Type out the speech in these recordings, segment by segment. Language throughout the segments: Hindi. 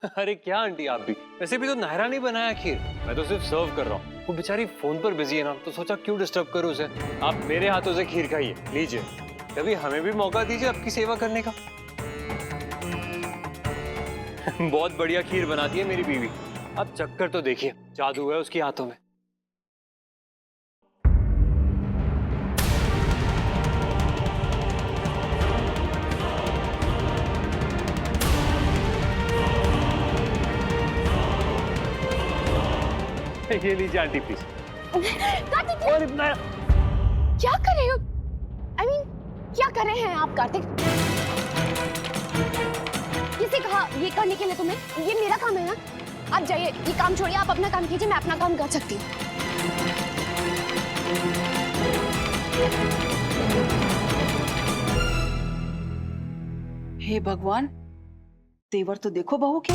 अरे क्या आंटी आप भी, वैसे भी तो नायरा नहीं बनाया खीर, मैं तो सिर्फ सर्व कर रहा हूँ। वो बेचारी फोन पर बिजी है ना, तो सोचा क्यों डिस्टर्ब करूँ उसे। आप मेरे हाथों से खीर खाइए, लीजिए। कभी हमें भी मौका दीजिए आपकी सेवा करने का। बहुत बढ़िया खीर बनाती है मेरी बीवी, आप चक्कर तो देखिए, जादू है उसके हाथों में। ये लीजिए आंटी प्लीज। और इतना क्या कर रहे हो? क्या कर रहे हैं आप कार्तिक? किसे कहा ये करने के लिए तुम्हें? ये मेरा काम है ना। आप जाइए, ये काम छोड़िए, आप अपना काम कीजिए, मैं अपना काम कर सकती हूँ। हे भगवान, तेवर तो देखो बहू के।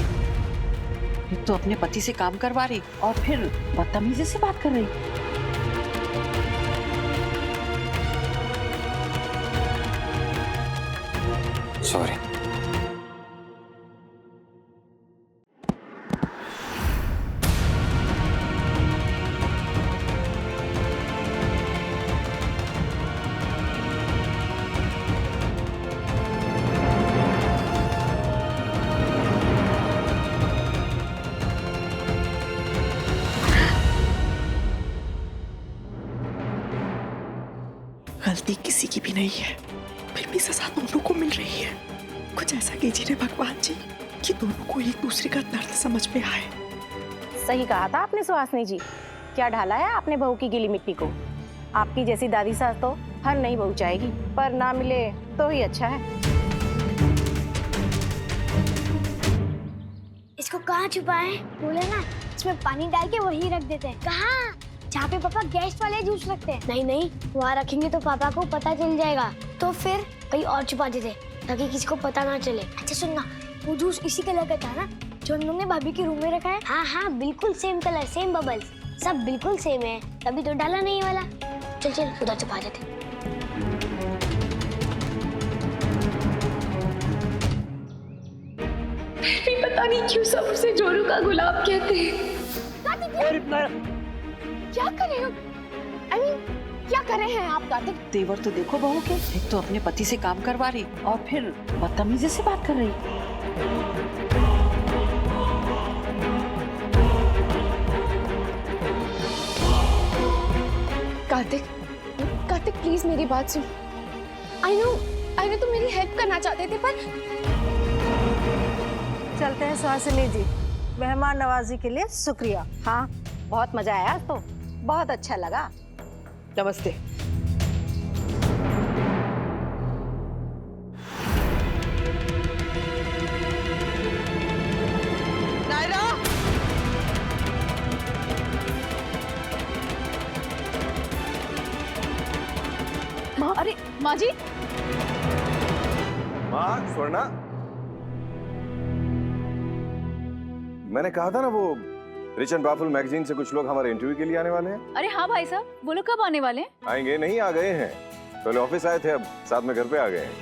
एक तो अपने पति से काम करवा रही और फिर बदतमीजी से बात कर रही। सॉरी। गलती किसी की भी नहीं है, फिर भी सजा दोनों को मिल रही है। कुछ ऐसा कीजिए रे भगवान जी कि दोनों को एक दूसरे का दर्द समझ में आए। सही कहा था आपने सुहासिनी जी, क्या ढाला है आपने बहू की गीली मिट्टी को। आपकी जैसी दादी सास तो हर नहीं बहू चाहेगी, पर ना मिले तो ही अच्छा है। इसको कहाँ छुपाएं? बोले ना, इसमें पानी डाल के वही रख देते हैं। कहाँ? जहाँ पे पापा गैस वाले जूस रखते हैं। नहीं नहीं, वहाँ रखेंगे तो पापा को पता चल जाएगा, तो फिर कहीं और छुपा देते ताकि किसी को पता ना चले। अच्छा सुनना, वो जूस इसी कलर का था ना जो हम लोग ने भाभी के रूम में रखा है? हाँ हाँ, बिल्कुल सेम कलर, सेम बबल्स, सब बिल्कुल सेम है, तभी तो डाला नहीं वाला। चल चल उधर छुपा देते। भी पता नहीं क्यों सब उसे जोरू का गुलाब कहते हैं। और इतना क्या कर रहे हो? क्या कर रहे हैं आप कार्तिक? तेवर तो देखो बहू के। एक तो अपने पति से काम करवा रही और फिर बदतमीजी से बात कर रही। कार्तिक, कार्तिक प्लीज मेरी बात सुन। आई नो तुम मेरी हेल्प करना चाहते थे, पर चलते हैं सुहासिनी जी, मेहमान नवाजी के लिए शुक्रिया। हाँ, बहुत मजा आया आज तो, बहुत अच्छा लगा। नमस्ते। नायरा, माँ, अरे माँ जी। माँ स्वर्णा, मैंने कहा था ना वो रिच एंड पावरफुल मैगजीन से कुछ लोग हमारे इंटरव्यू के लिए आने वाले हैं। अरे हाँ भाई साहब, वो लोग कब आने वाले हैं? आएंगे नहीं, आ गए हैं। पहले ऑफिस आए थे, अब साथ में घर पे आ गए हैं।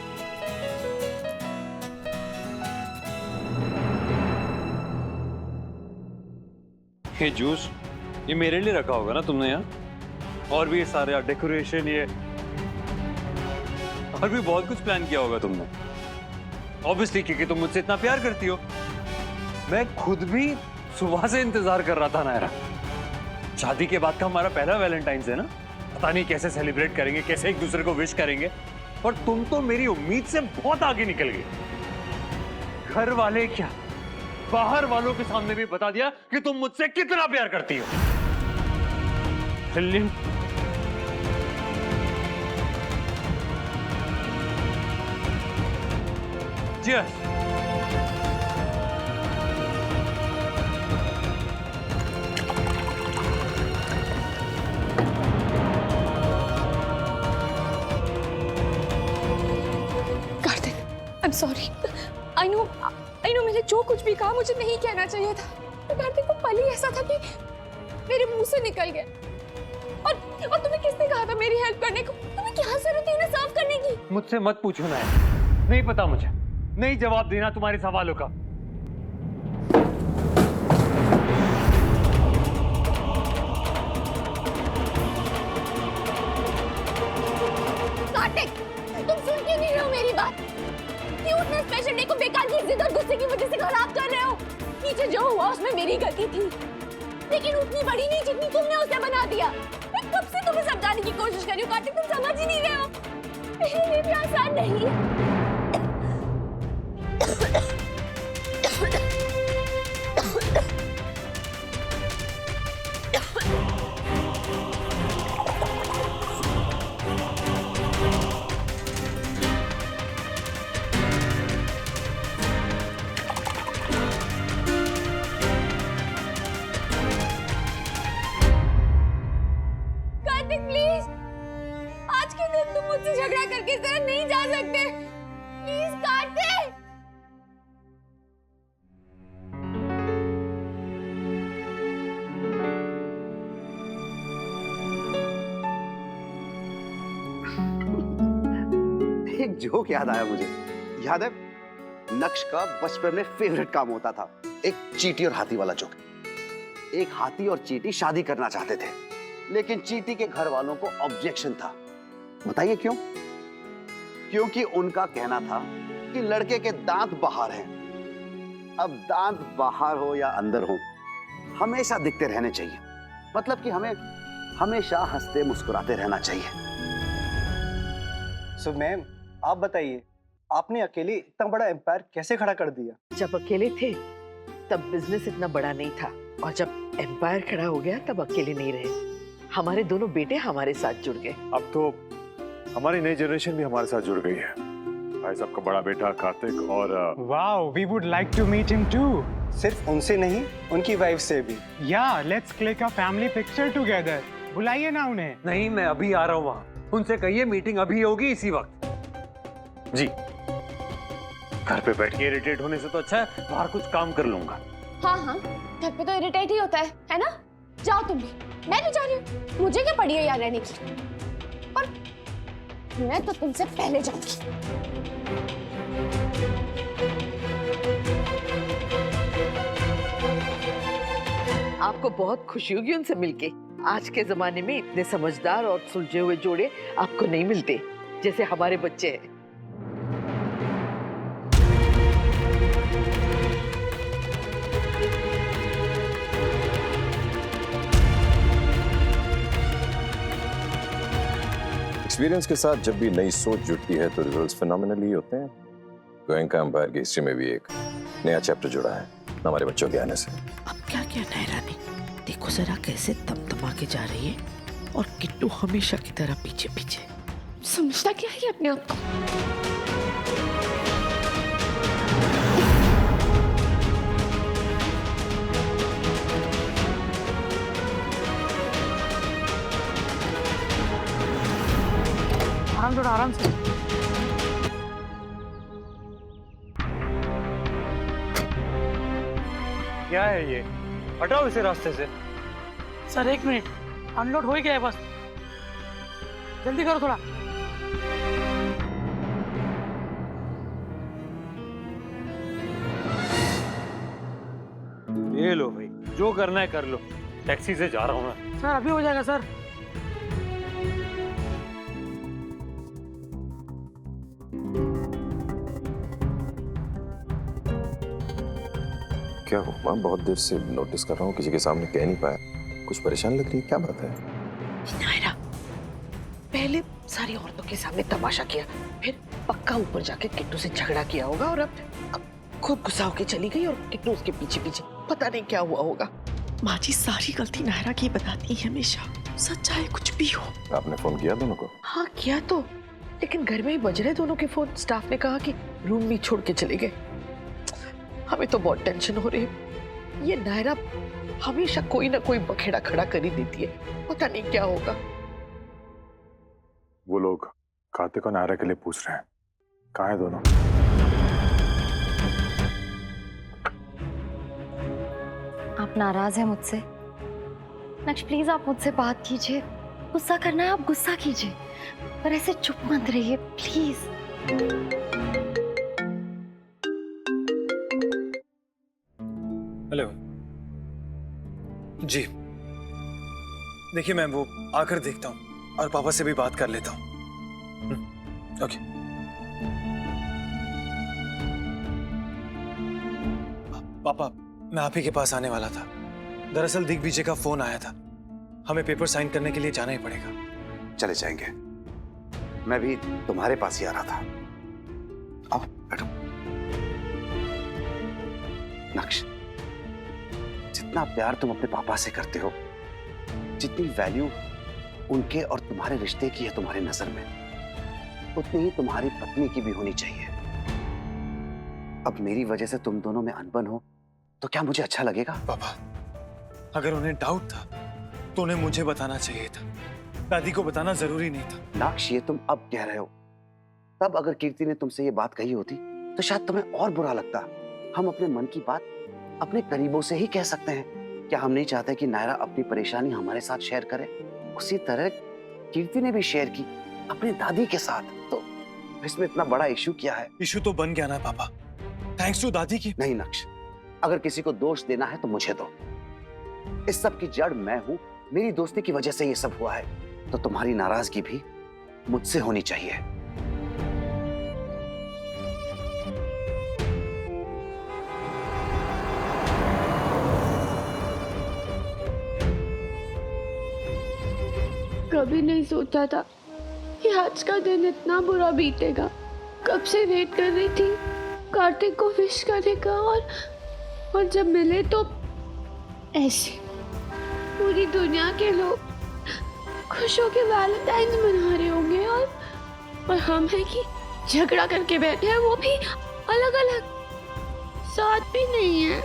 ये जूस, ये मेरे लिए रखा होगा ना तुमने यहाँ? और भी ये सारे डेकोरेशन, ये और भी बहुत कुछ प्लान किया होगा तुमने। ऑब्वियसली क्योंकि तुम मुझसे इतना प्यार करती हो। मैं खुद भी सुबह से इंतजार कर रहा था नायरा। शादी के बाद का हमारा पहला वैलेंटाइंस है ना, पता नहीं कैसे सेलिब्रेट करेंगे, कैसे एक दूसरे को विश करेंगे, पर तुम तो मेरी उम्मीद से बहुत आगे निकल गए। घर वाले क्या, बाहर वालों के सामने भी बता दिया कि तुम मुझसे कितना प्यार करती हो। Cheers. Kartik, I am sorry. I know मैंने जो कुछ भी कहा मुझे नहीं कहना चाहिए था। तो कार्तिक, वो पल ही ऐसा था कि मेरे मुंह से निकल गया। और तुम्हें किसने कहा था मेरी हेल्प करने को? तुम्हें क्या जरूरत थी उन्हें साफ करने की? मुझसे मत पूछो ना, नहीं पता मुझे, नहीं जवाब देना तुम्हारे सवालों का। जो हुआ उसमें मेरी गलती थी, लेकिन उतनी बड़ी नहीं जितनी तुमने उसे बना दिया। मैं कब से तुम्हें समझाने की कोशिश कर रही हूँ कार्तिक, तुम समझ ही नहीं रहे हो। मेरे लिए भी आसान नहीं है। कार्तिक प्लीज, आज के दिन तुम मुझसे झगड़ा करके इस तरह नहीं जा सकते। प्लीज कार्तिक। एक जोक याद आया मुझे। याद है नक्श का बचपन में फेवरेट काम होता था, एक चींटी और हाथी वाला जोक। एक हाथी और चींटी शादी करना चाहते थे, लेकिन चींटी के घर वालों को ऑब्जेक्शन था। बताइए क्यों? क्योंकि उनका कहना था कि लड़के के दांत बाहर हैं। अब दांत बाहर हो या अंदर हो, हमेशा दिखते रहने चाहिए। मतलब कि हमें हमेशा हंसते मुस्कुराते रहना चाहिए। सो मैम, आप बताइए, आपने अकेले इतना बड़ा एम्पायर कैसे खड़ा कर दिया? जब अकेले थे तब बिजनेस इतना बड़ा नहीं था, और जब एम्पायर खड़ा हो गया तब अकेले नहीं रहे। हमारे दोनों बेटे हमारे साथ जुड़ गए। अब तो हमारी नई जनरेशन भी हमारे साथ जुड़ गई है। भाई साहब का बड़ा बेटा कार्तिक और Wow, we would like to meet him too. सिर्फ उनसे नहीं, उनकी वाइफ से भी। Yeah, let's click a family picture together. बुलाइए ना उन्हें। नहीं, मैं अभी आ रहा हूँ वहाँ। उनसे कहिए मीटिंग अभी होगी इसी वक्त। जी, घर पे बैठ के इरिटेट होने से तो अच्छा है बाहर कुछ काम कर लूंगा। हाँ हाँ, घर पे तो इरिटेट ही होता है ना? जाओ तुम भी, मैं भी जा रही हूँ। मुझे क्या पड़ी है यहाँ रहने की? और मैं तो तुमसे पहले जाऊंगी। आपको बहुत खुशी होगी उनसे मिलके। आज के जमाने में इतने समझदार और सुलझे हुए जोड़े आपको नहीं मिलते जैसे हमारे बच्चे हैं। एक्सपीरियंस के साथ जब भी नई सोच जुड़ती है तो रिजल्ट्स फिनोमिनली होते हैं। गोयनका एम्पायर की हिस्ट्री में भी एक नया चैप्टर जुड़ा है हमारे बच्चों के आने से। अब क्या क्या नायरा ने, देखो जरा कैसे तमतमा के जा रही है, और किट्टू हमेशा की तरह पीछे पीछे। समझता क्या है अपने आप को? आराम से। क्या है ये? हटाओ इसे रास्ते से। सर 1 मिनट, अनलोड हो ही गया है, बस जल्दी करो थोड़ा। ये लो भाई, जो करना है कर लो। टैक्सी से जा रहा हूँ मैं। सर अभी हो जाएगा सर। क्या हुआ? बहुत देर से नोटिस कर रहा हूँ, किसी के सामने कह नहीं पाया। कुछ परेशान लग रही है, क्या बात है? नायरा, पहले सारी औरतों के सामने तमाशा किया, फिर पक्का ऊपर जाके किट्टू से झगड़ा किया होगा, और अब खूब गुस्सा होके चली गई और किट्टू उसके पीछे पीछे। पता नहीं क्या हुआ होगा। माँ जी, सारी गलती नायरा की बताती है हमेशा, सच चाहे कुछ भी हो। आपने फोन किया दोनों को? हाँ किया तो, लेकिन घर में ही बज रहे दोनों के फोन। स्टाफ ने कहा कि रूम में छोड़ के चले गए। हमें तो बहुत टेंशन हो रही है। ये नायरा हमेशा कोई ना कोई बखेड़ा खड़ा कर ही देती है, पता नहीं क्या होगा। वो लोग कार्तिक और नायरा के लिए पूछ रहे हैं, कहाँ है दोनों? आप नाराज हैं मुझसे? नक्श प्लीज आप मुझसे बात कीजिए। गुस्सा करना है आप गुस्सा कीजिए, पर ऐसे चुप मत रहिए प्लीज। हेलो जी, देखिए मैं वो आकर देखता हूँ और पापा से भी बात कर लेता हूँ। ओके। पापा मैं आप ही के पास आने वाला था। दरअसल दिग्विजय का फोन आया था, हमें पेपर साइन करने के लिए जाना ही पड़ेगा। चले जाएंगे, मैं भी तुम्हारे पास ही आ रहा था। आओ बैठो। नक्श, जितना प्यार तुम अपने पापा से करते हो, जितनी वैल्यू उनके और तुम्हारे रिश्ते की है तुम्हारी नजर में, उतनी ही तुम्हारी पत्नी की भी होनी चाहिए। अब मेरी वजह से तुम दोनों में अनबन हो तो क्या मुझे अच्छा लगेगा? पापा, अगर उन्हें डाउट था तो उन्हें मुझे बताना चाहिए था, दादी को बताना जरूरी नहीं था। नाक्ष, ये तुम अब कह रहे हो, तब अगर कीर्ति ने तुमसे ये बात कही होती तो शायद तुम्हें और बुरा लगता। हम अपने मन की बात अपने करीबों से ही कह सकते हैं। क्या हम नहीं चाहते कि नायरा अपनी परेशानी हमारे साथ शेयर करे? उसी तरह कीर्ति ने भी शेयर की अपनी दादी के साथ, तो इसमें इतना बड़ा इशू क्या है? इशू तो बन गया ना पापा, थैंक्स टू दादी की। नहीं नक्श, अगर किसी को दोष देना है तो मुझे दो। इस सब की जड़ मैं हूं, मेरी दोस्ती की वजह से ये सब हुआ है, तो तुम्हारी नाराजगी भी मुझसे होनी चाहिए। कभी नहीं सोचा था कि आज का दिन इतना बुरा बीतेगा। कब से वेट कर रही थी कार्तिक को विश करने का, और जब मिले तो ऐसे पूरी दुनिया के लोग खुश होकर वैलेंटाइन्स मना रहे होंगे, और हम हैं कि झगड़ा करके बैठे हैं, वो भी अलग अलग, साथ भी नहीं है।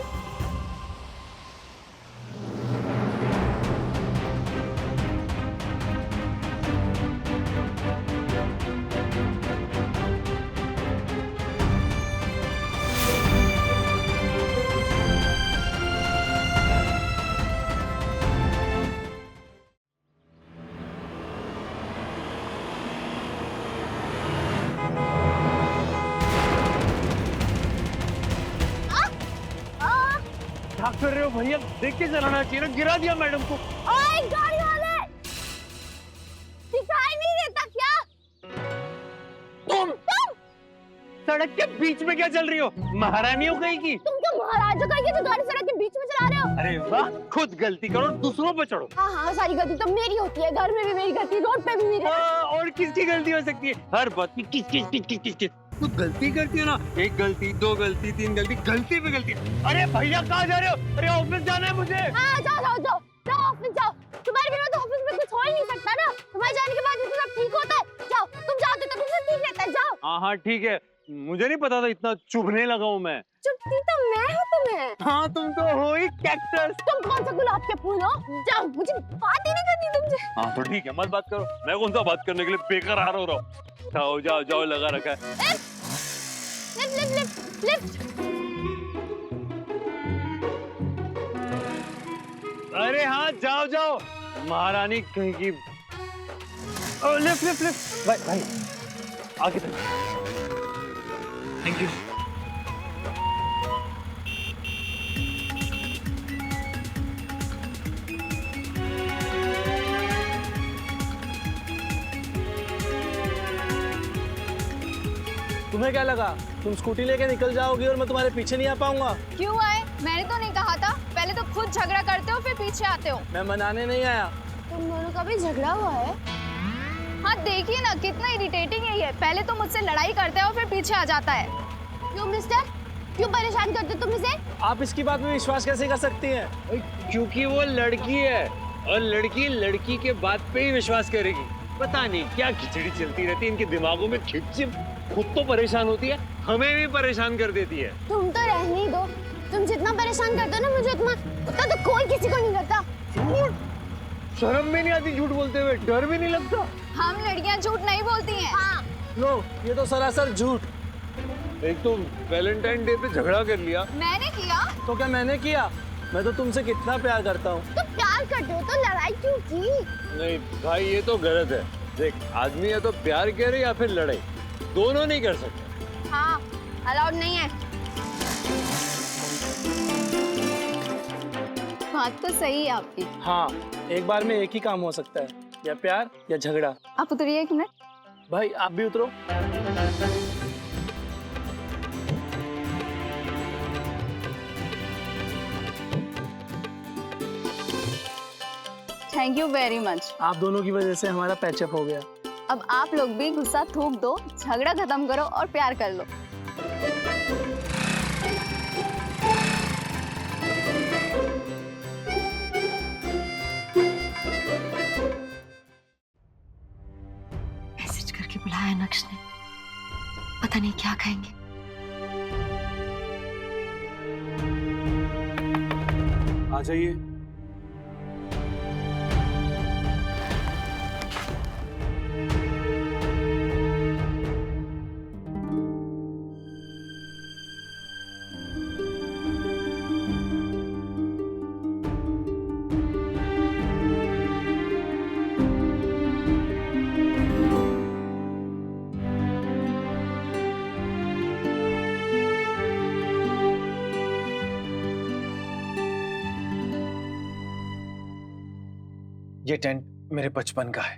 क्या कर रहे हो भैया? देख के चलाना चाहिए ना, गिरा दिया मैडम को। ओए गाड़ी वाले, दिखाई नहीं देता क्या? तुम सड़क के बीच में क्या चल रही हो? महारानी हो गई की? तुम क्या महाराजा कहीं जो गाड़ी सड़क के बीच में चला रहे हो? अरे वाह, खुद गलती करो दूसरों पे चढ़ो। हाँ हाँ, सारी गलती तो मेरी होती है, घर में भी मेरी गलती, रोड पे भी मेरी। और किसकी गलती हो सकती है? हर बात में किस किस किस किस किस किस तू गलती करती है ना, एक गलती, दो गलती, तीन गलती, गलती पे गलती। अरे भैया कहाँ जा रहे हो? अरे ऑफिस जाना है मुझे। हाँ जाओ जाओ जाओ जाओ, ऑफिस जाओ। तुम्हारे बिना तो ऑफिस में कुछ हो ही नहीं सकता ना। तुम्हारे जाने के बाद सब ठीक होता है। जाओ, तुम जाओ तो तुमसे ठीक रहता है। जाओ। हाँ हाँ ठीक है, मुझे नहीं पता था इतना चुभने लगा हूँ मैं। चुपती तो मैं हूँ तुम्हें। हाँ तुम तो हो ही कैक्टस। तुम कौन सा गुलाब के फूल हो? जाओ, मुझे बात ही नहीं करनी तुमसे। हाँ तो ठीक है, मत बात करो। मैं कौन सा बात करने के लिए बेकरार हो रहा हूँ? जाओ जाओ जाओ, लगा रखा है। Lift lift lift. अरे हाँ जाओ जाओ, महारानी कहीं की। Lift lift lift. भाई भाई आगे तक। Thank you. तुम्हें क्या लगा तुम स्कूटी लेके निकल जाओगी और मैं तुम्हारे पीछे नहीं आ पाऊंगा? क्यों आए? मैंने तो नहीं कहा था। पहले तो खुद झगड़ा करते हो फिर पीछे आते हो। मैं मनाने नहीं आया। तुम दोनों का भी झगड़ा हुआ है? हाँ देखिए ना कितना इरिटेटिंग है ये। पहले तो मुझसे लड़ाई करता है और फिर पीछे आ जाता है। क्यों मिस्टर, क्यों परेशान करते हो तुम इसे? आप इसकी बात में विश्वास कैसे कर सकती हैं? क्योंकि वो लड़की है और लड़की लड़की के बात पे ही विश्वास करेगी। पता नहीं क्या खिचड़ी चलती रहती है इनके दिमागों में। खिचड़ी खुद तो परेशान होती है, हमें भी परेशान कर देती है। तुम तो रहने ही दो। तुम जितना परेशान करते हो ना मुझे, उतना तो कोई किसी को नहीं करता। शर्म भी नहीं आती झूठ बोलते हुए? डर भी नहीं लगता? हम लड़कियां झूठ नहीं बोलती हैं। हाँ। नो, ये तो सरासर झूठ। एक तो वैलेंटाइन डे पे झगड़ा कर लिया। मैंने किया? तो क्या मैंने किया? मैं तो तुमसे कितना प्यार करता हूँ। तुम प्यार करते हो तो लड़ाई क्यों की? नहीं भाई, ये तो गलत है। देख, आदमी या तो प्यार करे या फिर लड़ाई, दोनों नहीं कर सकते। हाँ, अलाउड नहीं है। बात तो सही है आपकी। हाँ, एक बार में एक ही काम हो सकता है, या प्यार या झगड़ा। आप उतरिए एक मिनट। भाई आप भी उतरो। Thank you very much. आप दोनों की वजह से हमारा पैचअप हो गया। अब आप लोग भी गुस्सा थूक दो, झगड़ा खत्म करो और प्यार कर लो। मैसेज करके बुलाया नक्श ने, पता नहीं क्या कहेंगे। आ जाइए। ये टेंट मेरे बचपन का है,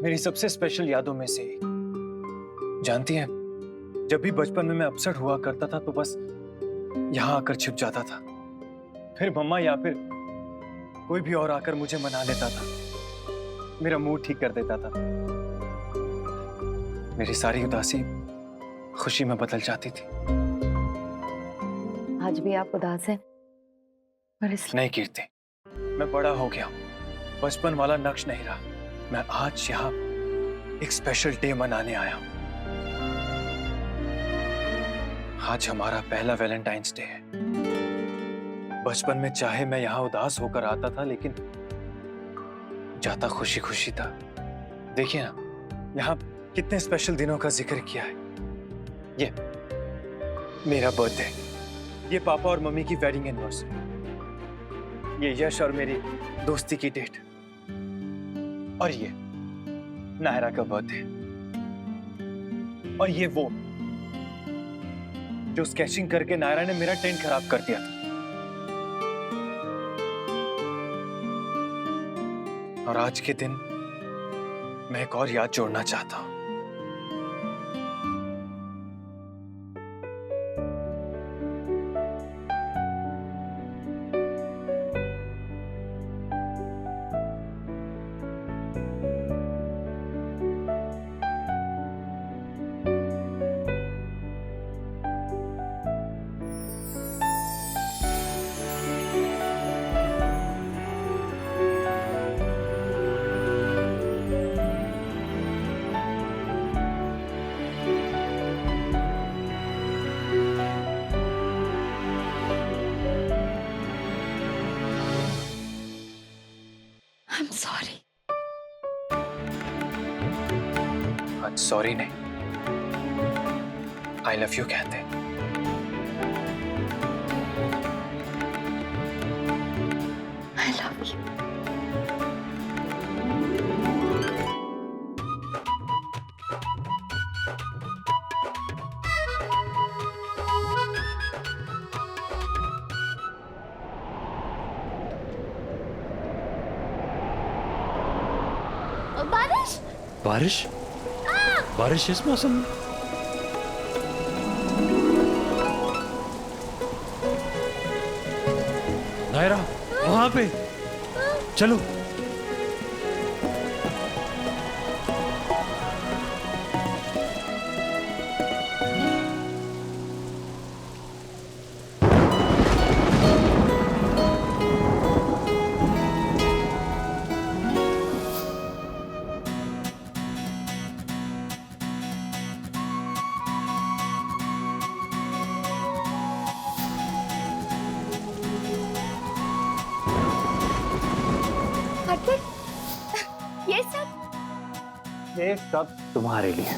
मेरी सबसे स्पेशल यादों में से एक। जानती हैं, जब भी बचपन में मैं अपसेट हुआ करता था तो बस यहां आकर छिप जाता था। फिर मम्मा या फिर कोई भी और आकर मुझे मना लेता था, मेरा मूड ठीक कर देता था। मेरी सारी उदासी खुशी में बदल जाती थी। आज भी आप उदास हैं, पर इसलिए नहीं कीर्ति, मैं बड़ा हो गया हूं, बचपन वाला नक्श नहीं रहा। मैं आज यहाँ एक स्पेशल डे मनाने आया हूं। आज हमारा पहला वैलेंटाइंस डे है। बचपन में चाहे मैं यहाँ उदास होकर आता था, लेकिन जाता खुशी खुशी था। देखिए ना, यहाँ कितने स्पेशल दिनों का जिक्र किया है। ये मेरा बर्थडे, ये पापा और मम्मी की वेडिंग एनिवर्सरी, ये यश और मेरी दोस्ती की डेट, और ये नायरा का बर्थडे, और ये वो जो स्केचिंग करके नायरा ने मेरा टेंट खराब कर दिया था। और आज के दिन मैं एक और याद जोड़ना चाहता हूं। I'm sorry. आज सॉरी नहीं, आई लव यू कहते हैं। I love you. बारिश बारिश? बारिश इस मौसम में? नायरा, वहां पे चलो। ये सब तुम्हारे लिए।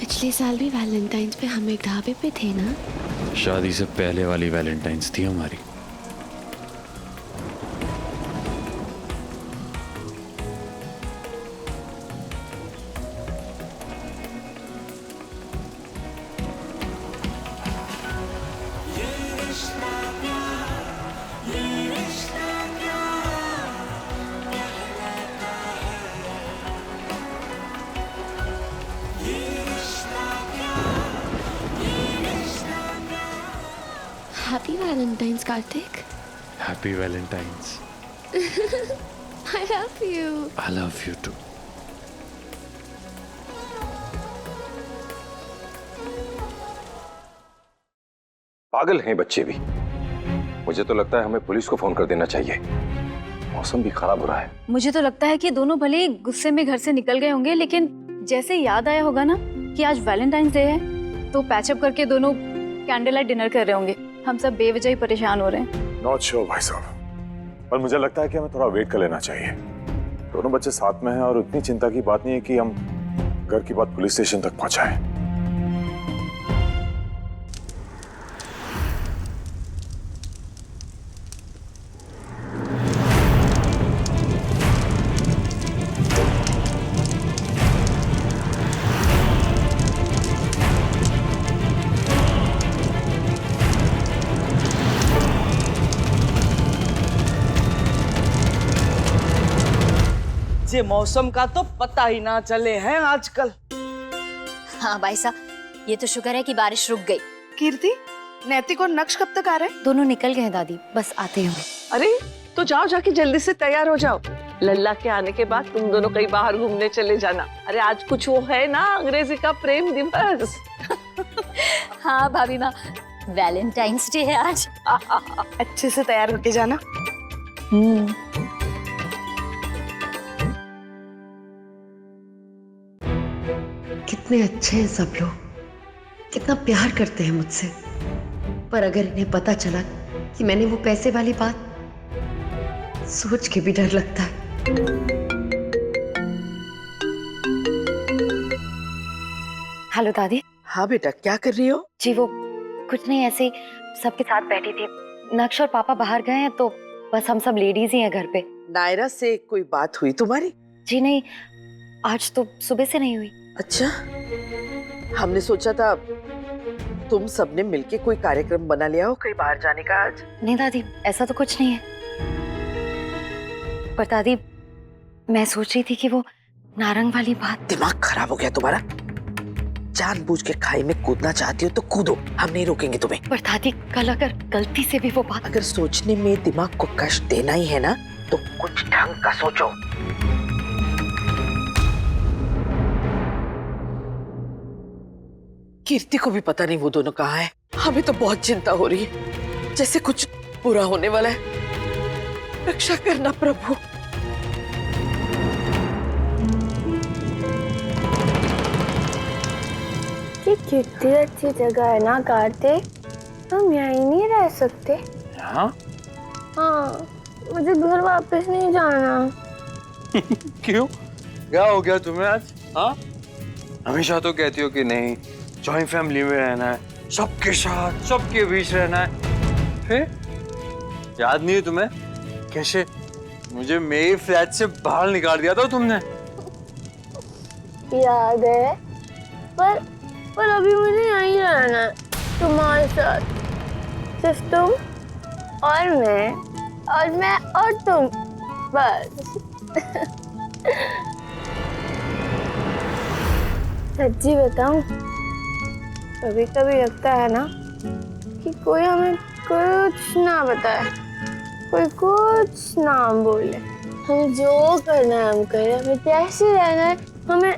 पिछले साल भी वैलेंटाइंस पे हम एक ढाबे पे थे ना? शादी से पहले वाली वैलेंटाइंस थी हमारी। Happy Valentine's, Karthik. Happy Valentine's. I love you. I love you too. पागल हैं बच्चे भी। मुझे तो लगता है हमें पुलिस को फोन कर देना चाहिए। मौसम भी खराब हो रहा है। मुझे तो लगता है कि दोनों भले ही गुस्से में घर से निकल गए होंगे, लेकिन जैसे याद आया होगा ना कि आज वैलेंटाइंस डे है, तो पैचअप करके दोनों कैंडल लाइट डिनर कर रहे होंगे। हम सब बेवजह ही परेशान हो रहे हैं। नॉट श्योर भाई साहब, पर मुझे लगता है कि हमें थोड़ा वेट कर लेना चाहिए। दोनों बच्चे साथ में हैं और उतनी चिंता की बात नहीं है कि हम घर की बात पुलिस स्टेशन तक पहुंचाएं। ये मौसम का तो पता ही ना चले हैं आजकल। हाँ भाई साहब, ये तो शुक्र है कि बारिश रुक गई। कीर्ति, नैतिक और नक्श कब तक आ रहे हैं? दोनों निकल गए हैं दादी, बस आते हैं। अरे तो जाओ, जाके जल्दी से तैयार हो जाओ। लल्ला के आने के बाद तुम दोनों कहीं बाहर घूमने चले जाना। अरे आज कुछ वो है ना, अंग्रेजी का प्रेम दिवस। हाँ भाभी माँ, वैलेंटाइंस डे है आज। अच्छे से तैयार होके जाना। कितने अच्छे हैं सब लोग, कितना प्यार करते हैं मुझसे। पर अगर इन्हें पता चला कि मैंने वो पैसे वाली बात, सोच के भी डर लगता है। हेलो दादी। हाँ बेटा, क्या कर रही हो? जी वो कुछ नहीं, ऐसे ही सबके साथ बैठी थी। नक्श और पापा बाहर गए हैं तो बस हम सब लेडीज ही हैं घर पे। नायरा से कोई बात हुई तुम्हारी? जी नहीं, आज तो सुबह से नहीं हुई। अच्छा, हमने सोचा था तुम सबने मिलके कोई कार्यक्रम बना लिया हो कहीं बाहर जाने का आज। नहीं दादी, ऐसा तो कुछ नहीं है। पर दादी, मैं सोच रही थी कि वो नारंग वाली बात। दिमाग खराब हो गया तुम्हारा? जानबूझ के खाई में कूदना चाहती हो तो कूदो, हम नहीं रोकेंगे तुम्हें। पर दादी, कल अगर गलती से भी वो बात। अगर सोचने में दिमाग को कष्ट देना ही है ना, तो कुछ ढंग का सोचो। कीर्ति को भी पता नहीं वो दोनों कहाँ हैं। हमें तो बहुत चिंता हो रही है, जैसे कुछ बुरा होने वाला है। रक्षा करना प्रभु। ये कितनी अच्छी जगह है ना कार्तिक, हम यहीं नहीं रह सकते। हाँ? हाँ, मुझे घर वापस नहीं जाना। क्यों? क्या हो गया तुम्हें आज? हाँ? हमेशा तो कहती हो कि नहीं, जॉइंट फैमिली में रहना है, सबके साथ, सबके बीच रहना है। फिर याद नहीं है तुम्हें कैसे मुझे मेरे फ्लैट से बाहर निकाल दिया था तुमने? याद है, पर अभी मुझे यहीं रहना है तुम्हारे साथ। सिर्फ तुम और मैं और तुम, बस। सच्ची बताऊं, कभी कभी लगता है ना कि कोई हमें कुछ ना बताए, कोई कुछ ना बोले। हमें जो करना है हम करें, हमें कैसे रहना है, हमें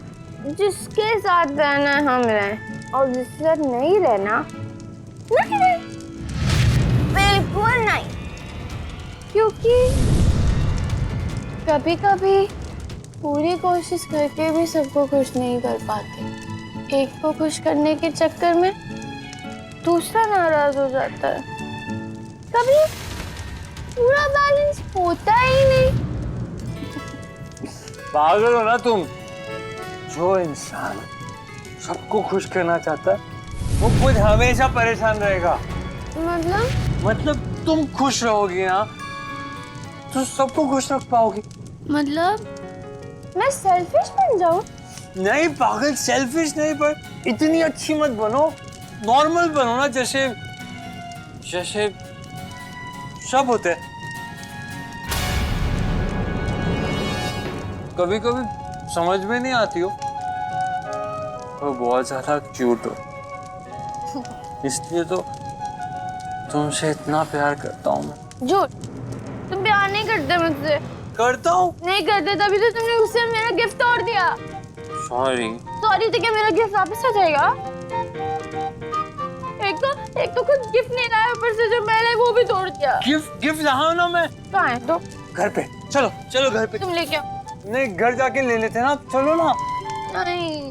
जिसके साथ रहना है हम रहें, और जिसके साथ नहीं रहना नहीं रहे, बिल्कुल नहीं। क्योंकि कभी कभी पूरी कोशिश करके भी सबको खुश नहीं कर पाते। एक को खुश करने के चक्कर में दूसरा नाराज हो जाता है। कभी पूरा बैलेंस होता ही नहीं। पागल हो ना तुम? जो इंसान सबको खुश करना चाहता है, वो खुद हमेशा परेशान रहेगा। मतलब तुम खुश रहोगी ना तो सबको खुश रख पाओगी। मतलब मैं सेल्फिश बन जाऊं? नहीं पागल, सेल्फिश नहीं, पर इतनी अच्छी मत बनो, नॉर्मल बनो ना, जैसे जैसे सब होते हैं। कभी कभी समझ में नहीं आती हो, वो बहुत ज्यादा क्यूट हो, इसलिए तो तुमसे इतना प्यार करता हूँ मैं। झूठ, तुम प्यार नहीं करते मुझसे। करता हूँ। नहीं करते, तभी तो तुमने उससे मेरा गिफ्ट तोड़ दिया। सॉरी। सॉरी तो क्या मेरा गिफ्ट वापस आ जाएगा? एक तो खुद गिफ्ट नहीं लाया, ऊपर से जो मैंने वो भी तोड़ दिया। गिफ्ट लाया ना मैं। कहाँ है तो? घर पे। चलो चलो घर पे। तुम लेके आओ। नहीं, घर जाके ले लेते ना, चलो ना। नहीं,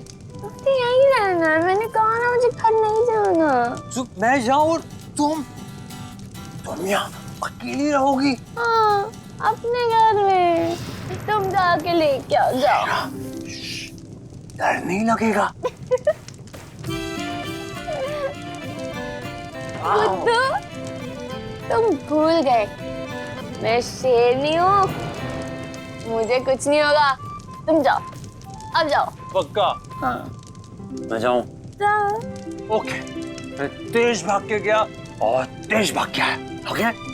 मुझे यहीं रहना है। मैंने कहा ना मुझे घर नहीं जाना। मैं जाऊँ और तुम यहाँ अकेली रहोगी? हाँ, अपने घर में। तुम जाके लेके आओ, जाओ। डर नहीं लगेगा? बुद्धू, तुम भूल गए मैं शेरनी हूँ, मुझे कुछ नहीं होगा। तुम जाओ, अब जाओ। पक्का? हाँ। मैं जाऊँ? जाओ। ओके। मैं तेज भाग के गया और तेज भाग के आया। ओके?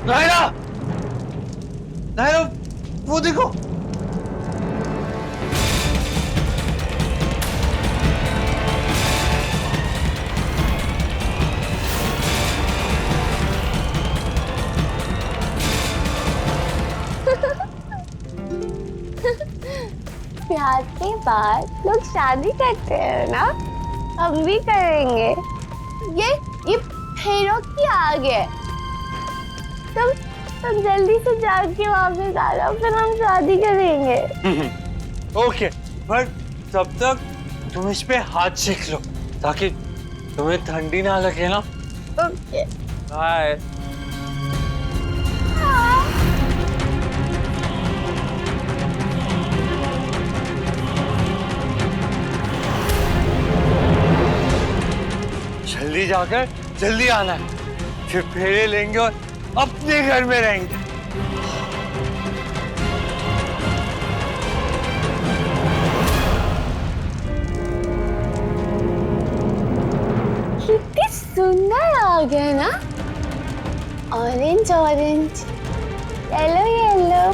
नायरा! नायरा, वो देखो। प्यार के बाद लोग शादी करते हैं ना, हम भी करेंगे। ये फेरों की आग है। तुम जल्दी से जाके वापस आ जाओ, फिर हम शादी करेंगे। ओके, पर तब तक तुम इस पे हाथ सेक लो ताकि तुम्हें ठंडी ना लगे ना। ओके। बाय। जल्दी जाकर जल्दी आना है, फिर फेरे लेंगे और अपने घर में रहेंगे। कितनी सुंदर आ गया ना, ऑरेंज ऑरेंज, येलो येलो।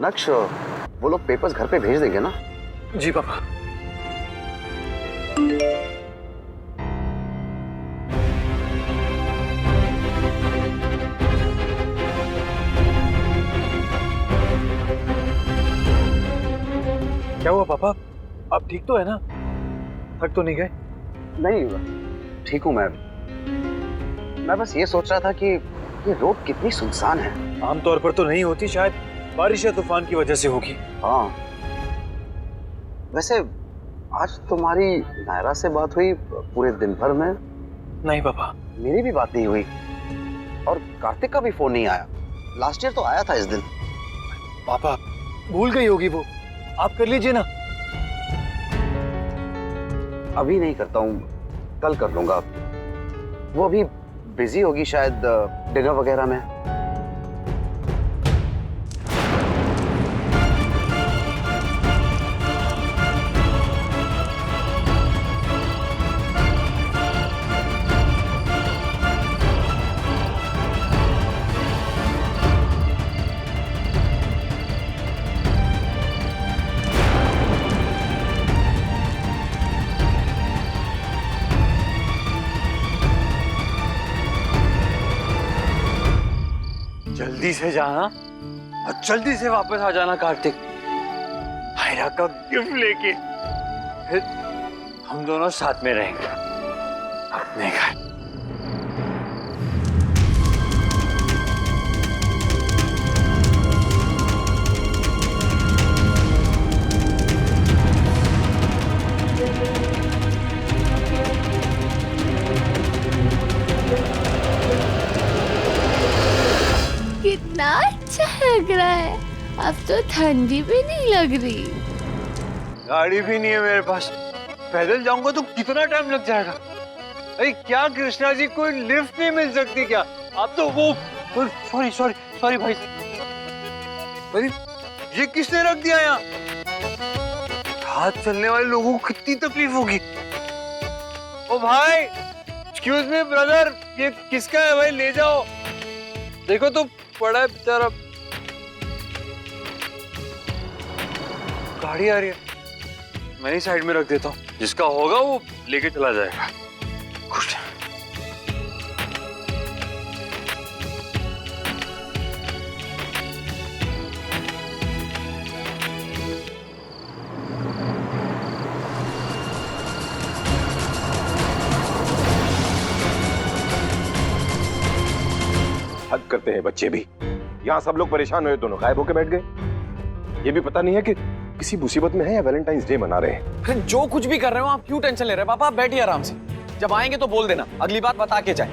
नक्श, वो लोग पेपर्स घर पे भेज देंगे ना? जी पापा। क्या हुआ पापा, आप ठीक तो है ना? थक तो नहीं गए? नहीं, ठीक हूँ मैं बस ये सोच रहा था कि ये रोड कितनी सुनसान है। आमतौर पर तो नहीं होती, शायद बारिश या तूफान की वजह से होगी। हाँ, वैसे आज तुम्हारी नायरा से बात हुई पूरे दिन भर में? नहीं पापा। मेरी भी बात नहीं हुई और कार्तिक का भी फोन नहीं आया। लास्ट ईयर तो आया था इस दिन। पापा भूल गई होगी वो, आप कर लीजिए ना। अभी नहीं करता हूँ, कल कर लूंगा। वो अभी बिजी होगी शायद डिनर वगैरह में। जल्दी से जाना और जल्दी से वापस आ जाना कार्तिक, नायरा का गिफ्ट लेके। फिर हम दोनों साथ में रहेंगे अपने घर। लग रहा है, अब तो ठंडी भी नहीं लग रही। गाड़ी भी नहीं है मेरे पास, पैदल जाऊंगा तो कितना टाइम लग जाएगा। अरे क्या कृष्णा जी, कोई लिफ्ट नहीं मिल सकती क्या? आप तो वो सॉरी सॉरी सॉरी भाई, अरे ये किसने रख दिया यहाँ? हाथ चलने वाले लोगों को कितनी तकलीफ होगी। ओ भाई, एक्सक्यूज मी ब्रदर, ये किसका है भाई? ले जाओ, देखो तो पड़ा है बेचारा। गाड़ी आ रही है, मैं ही साइड में रख देता हूँ, जिसका होगा वो लेके चला जाएगा। खुश हद करते हैं बच्चे भी। यहाँ सब लोग परेशान हुए, दोनों गायब होके बैठ गए। ये भी पता नहीं है कि किसी मुसीबत में है या वैलेंटाइंस डे मना रहे हैं। जो कुछ भी कर रहे हो आप क्यों टेंशन ले रहे हैं? पापा आप बैठिए आराम से, जब आएंगे तो बोल देना, अगली बार बता के जाए।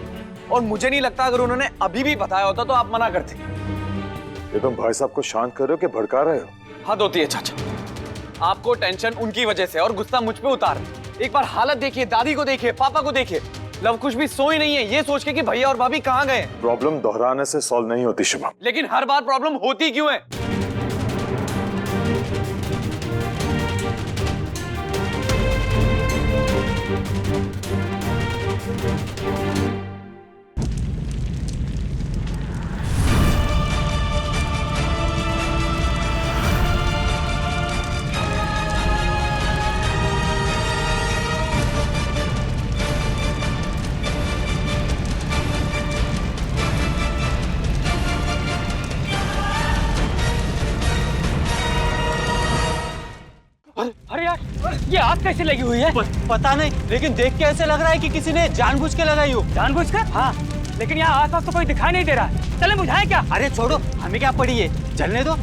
और मुझे नहीं लगता अगर उन्होंने अभी भी बताया होता तो आप मना करते। ये तुम भाई साहब को शांत कर रहे हो कि भड़का रहे हो? हद होती है चाचा, आपको टेंशन उनकी वजह से और गुस्सा मुझ पे उतार। एक बार हालत देखिए, दादी को देखिए, पापा को देखिए। लव कुछ भी सोई नहीं है ये सोच के कि भैया और भाभी कहाँ गए। प्रॉब्लम दोहराने से सॉल्व नहीं होती शुभम। लेकिन हर बार प्रॉब्लम होती क्यों है? अरे यार, ये आग कैसे लगी हुई है? पता नहीं, लेकिन देख के ऐसे लग रहा है कि किसी ने जानबूझ के लगाई हो। जानबूझकर? हाँ, लेकिन यहाँ आसपास तो कोई दिखाई नहीं दे रहा है। चले बुझाए क्या? अरे छोड़ो, हमें क्या पड़ी है, जलने दो।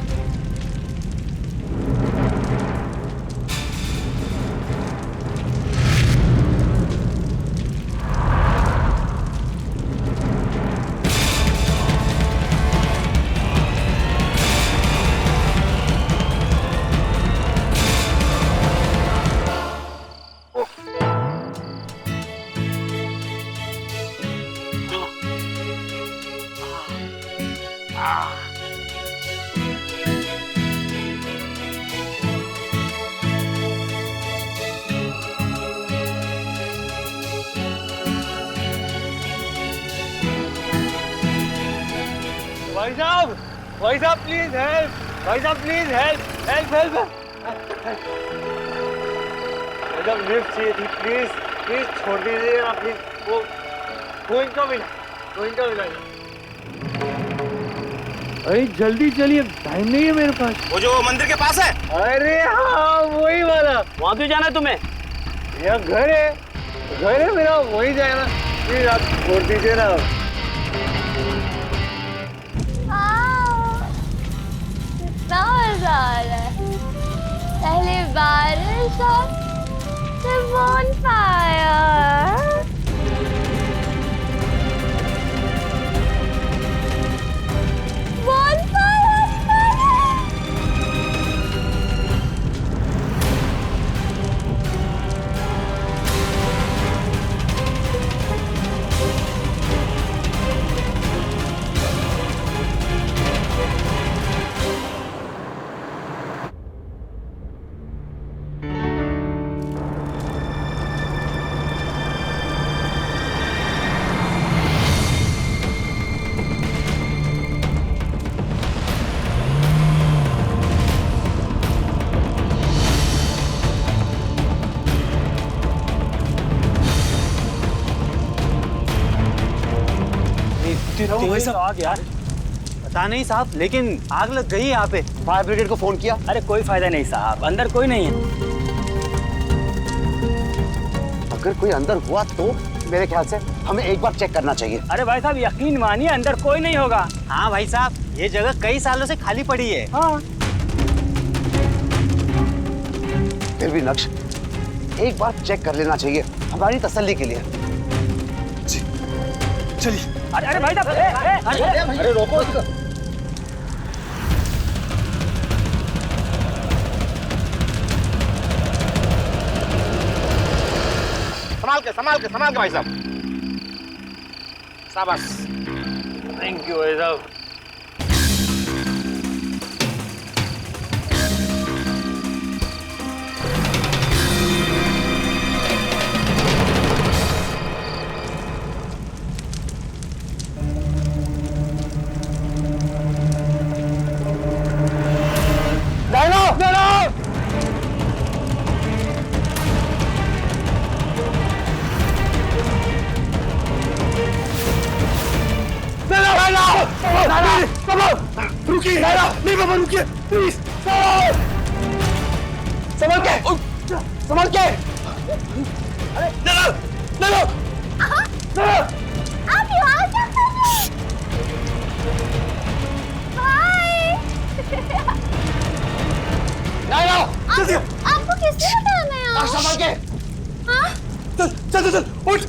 भाई साहब प्लीज हेल्प, भाई साहब please help help help. Madam lift चाहिए थी, प्लीज प्लीज छोड़ दीजिए ना प्लीज। वो इनका मिला। अरे जल्दी चलिए, टाइम नहीं है मेरे पास। वो जो मंदिर के पास है? अरे हाँ वही वाला। वहाँ क्यों जाना है तुम्हें? मेरा घर है मेरा, वही जाना। प्लीज आप छोड़ दीजिए ना। कितना मजा आ रहा है, पहले बारिश और फिर bonfire। आग यार, पता नहीं साहब, लेकिन आग लग गई यहाँ पे। फायर ब्रिगेड को फोन किया? अरे कोई फायदा नहीं साहब, अंदर कोई नहीं है। अगर कोई अंदर हुआ तो मेरे ख्याल से हमें एक बार चेक करना चाहिए। अरे भाई साहब यकीन मानिए अंदर कोई नहीं होगा। हाँ भाई साहब, ये जगह कई सालों से खाली पड़ी है। हाँ। फिर भी नक्श एक बार चेक कर लेना चाहिए हमारी तसल्ली के लिए। चलिए। अरे भाई साहब, अरे रोको। संभाल के भाई साहब। शाबाश। थैंक यू भाई साहब। रुकिए नहीं पापा, रुकिए प्लीज। संभल के। अरे नैना आप यहाँ क्या कर रहे हैं? नैना जल्दी आपको किसने बताया मैं आऊँ? संभल के। हाँ? चल उठ